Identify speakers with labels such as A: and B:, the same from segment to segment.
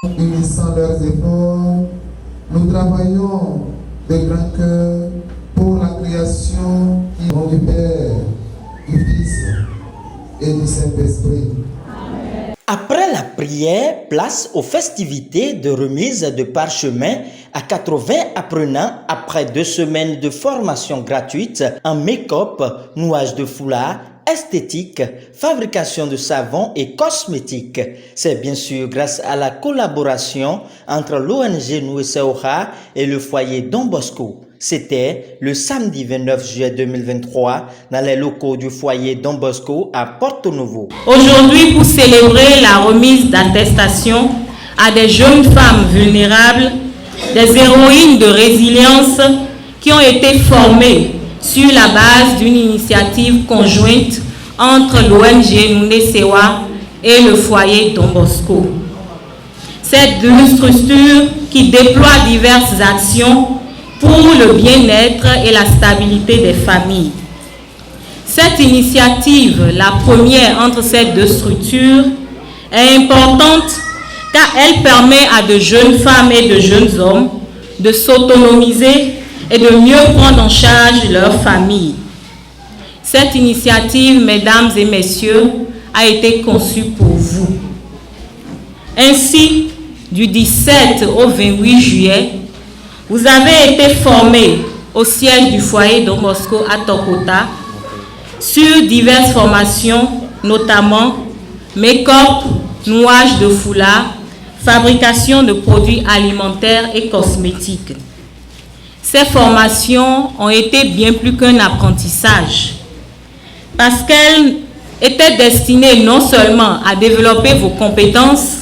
A: Unissant leurs efforts, nous travaillons de grand cœur pour la création du Père, du Fils et du Saint-Esprit.
B: Après la prière, place aux festivités de remise de parchemin à 80 apprenants après 2 semaines de formation gratuite en make-up, nouage de foulard, esthétique, fabrication de savon et cosmétiques. C'est bien sûr grâce à la collaboration entre l'ONG Nuesseoha et le foyer Don Bosco. C'était le samedi 29 juillet 2023 dans les locaux du foyer Don Bosco à Porto Novo.
C: Aujourd'hui, pour célébrer la remise d'attestation à des jeunes femmes vulnérables, des héroïnes de résilience qui ont été formées sur la base d'une initiative conjointe entre l'ONG Nuesseoha et le foyer Don Bosco. Cette deux structures qui déploient diverses actions pour le bien-être et la stabilité des familles. Cette initiative, la première entre ces deux structures, est importante car elle permet à de jeunes femmes et de jeunes hommes de s'autonomiser et de mieux prendre en charge leur famille. Cette initiative, mesdames et messieurs, a été conçue pour vous. Ainsi, du 17 au 28 juillet, vous avez été formés au siège du foyer Don Bosco à Tokota sur diverses formations, notamment make-up, nouage de foulard, fabrication de produits alimentaires et cosmétiques. Ces formations ont été bien plus qu'un apprentissage, parce qu'elles étaient destinées non seulement à développer vos compétences,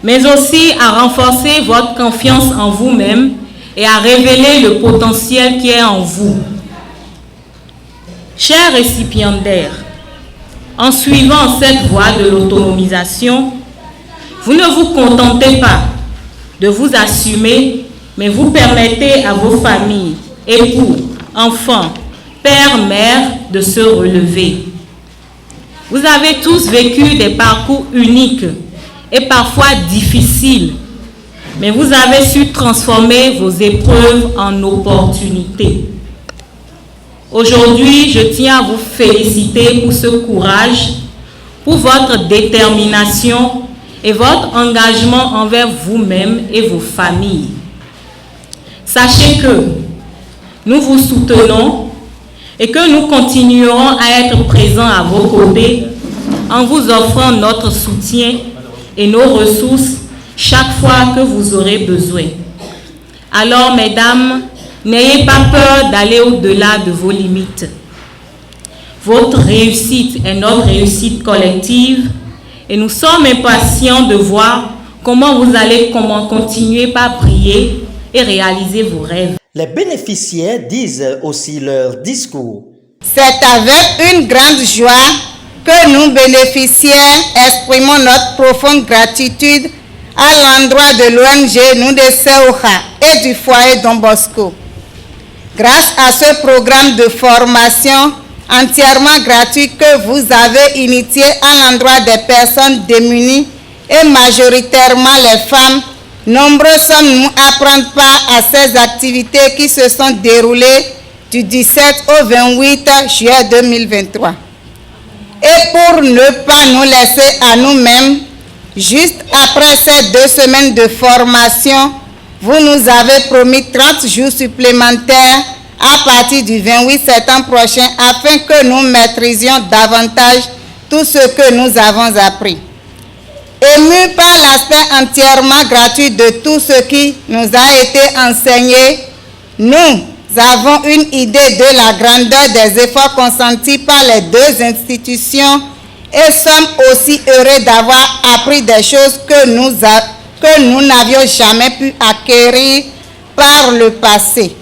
C: mais aussi à renforcer votre confiance en vous-même et à révéler le potentiel qui est en vous. Chers récipiendaires, en suivant cette voie de l'autonomisation, vous ne vous contentez pas de vous assumer, mais vous permettez à vos familles, époux, enfants, pères, mères de se relever. Vous avez tous vécu des parcours uniques et parfois difficiles, mais vous avez su transformer vos épreuves en opportunités. Aujourd'hui, je tiens à vous féliciter pour ce courage, pour votre détermination et votre engagement envers vous-même et vos familles. Sachez que nous vous soutenons et que nous continuerons à être présents à vos côtés en vous offrant notre soutien et nos ressources chaque fois que vous aurez besoin. Alors, mesdames, n'ayez pas peur d'aller au-delà de vos limites. Votre réussite est notre réussite collective et nous sommes impatients de voir comment vous allez continuer par briller et réaliser vos rêves.
B: Les bénéficiaires disent aussi leur discours.
D: C'est avec une grande joie que nous bénéficiaires exprimons notre profonde gratitude à l'endroit de l'ONG Nuesseoha et du foyer Don Bosco. Grâce à ce programme de formation entièrement gratuit que vous avez initié à l'endroit des personnes démunies et majoritairement les femmes, nombreux sommes-nous à prendre part à ces activités qui se sont déroulées du 17 au 28 juillet 2023. Et pour ne pas nous laisser à nous-mêmes, juste après ces 2 semaines de formation, vous nous avez promis 30 jours supplémentaires à partir du 28 septembre prochain afin que nous maîtrisions davantage tout ce que nous avons appris. Émus par l'aspect entièrement gratuit de tout ce qui nous a été enseigné, nous avons une idée de la grandeur des efforts consentis par les 2 institutions et sommes aussi heureux d'avoir appris des choses que nous n'avions jamais pu acquérir par le passé,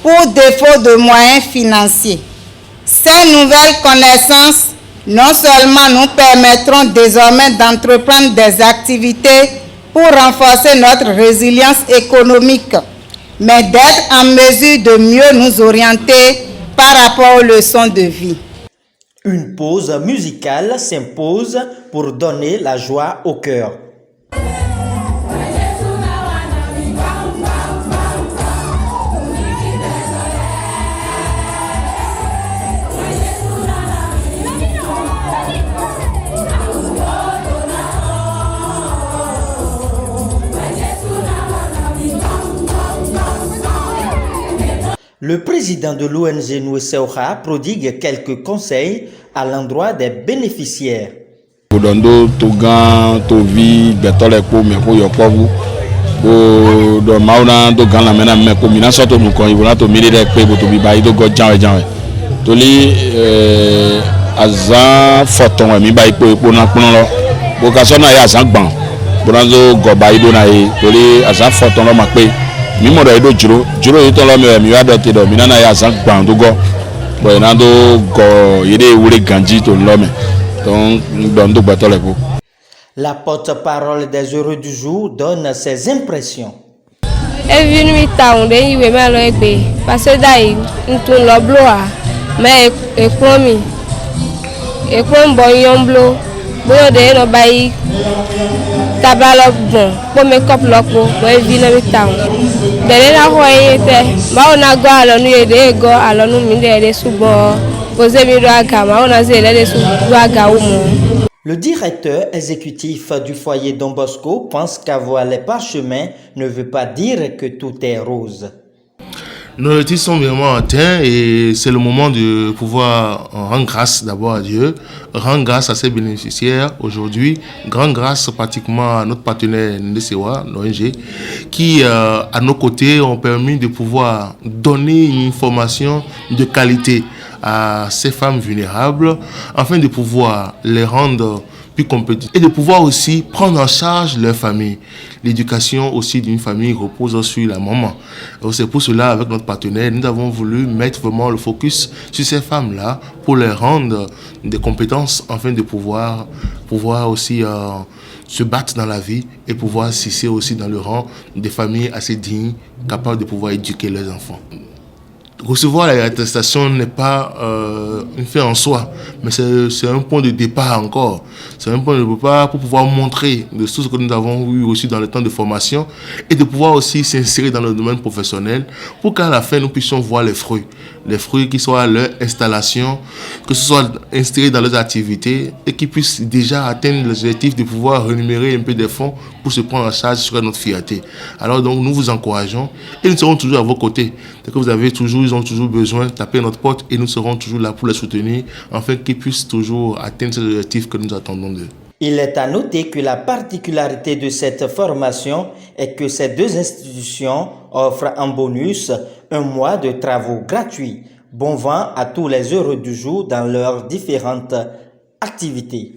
D: pour défaut de moyens financiers. Ces nouvelles connaissances non seulement nous permettront désormais d'entreprendre des activités pour renforcer notre résilience économique, mais d'être en mesure de mieux nous orienter par rapport aux leçons de vie.
B: Une pause musicale s'impose pour donner la joie au cœur. Le président de l'ONG Nous Seuha prodigue quelques conseils à l'endroit des bénéficiaires.
E: Bodondo togan tovi betole ko me ko yokobu bo do mauna do gan la mena me ko mina so to nu ko ibona to miri de pe bo to bi bayi do go janwe to li azan foton mi bayi po na pon lo bo ka so na ya azan gban bo na zo go bayi do na e to li azan foton lo ma pe mi mo do juro yi to lo mi wa do te do mina na ya azan gban do go bo na do go yede wure ganji to lo me.
B: La porte-parole des heureux du jour donne ses impressions.
F: Parce que d'ailleurs, nous avons bloa, mais économie, bon blo, bon de no bayi, tabalo bon, pour me cop loco, pour venir avec town. De la roye était, ma on a go à l'onu et de go à l'onu minde de subo.
B: Le directeur exécutif du foyer Don Bosco pense qu'avoir les parchemins ne veut pas dire que tout est rose.
G: Nos objectifs sont vraiment atteints et c'est le moment de pouvoir rendre grâce d'abord à Dieu, rendre grâce à ses bénéficiaires aujourd'hui, rendre grâce pratiquement à notre partenaire NDCEWA, l'ONG, qui à nos côtés ont permis de pouvoir donner une formation de qualité à ces femmes vulnérables afin de pouvoir les rendre plus compétitives et de pouvoir aussi prendre en charge leur famille. L'éducation aussi d'une famille repose sur la maman. C'est pour cela, avec notre partenaire, nous avons voulu mettre vraiment le focus sur ces femmes-là pour les rendre des compétences afin de pouvoir aussi se battre dans la vie et pouvoir s'hisser aussi dans le rang des familles assez dignes, capables de pouvoir éduquer leurs enfants. Recevoir l'attestation n'est pas une fait en soi, mais c'est un point de départ encore. C'est un point de départ pour pouvoir montrer de tout ce que nous avons eu aussi dans le temps de formation et de pouvoir aussi s'insérer dans le domaine professionnel pour qu'à la fin nous puissions voir les fruits qui soient à leur installation, que ce soit insérés dans leurs activités et qui puissent déjà atteindre l'objectif de pouvoir rémunérer un peu des fonds pour se prendre en charge sur notre fierté. Alors donc nous vous encourageons et nous serons toujours à vos côtés. Dès que vous avez ils ont toujours besoin de taper notre porte et nous serons toujours là pour les soutenir afin qu'ils puissent toujours atteindre ces objectifs que nous attendons d'eux.
B: Il est à noter que la particularité de cette formation est que ces deux institutions offrent en bonus un mois de travaux gratuits. Bon vent à tous les heureux du jour dans leurs différentes activités.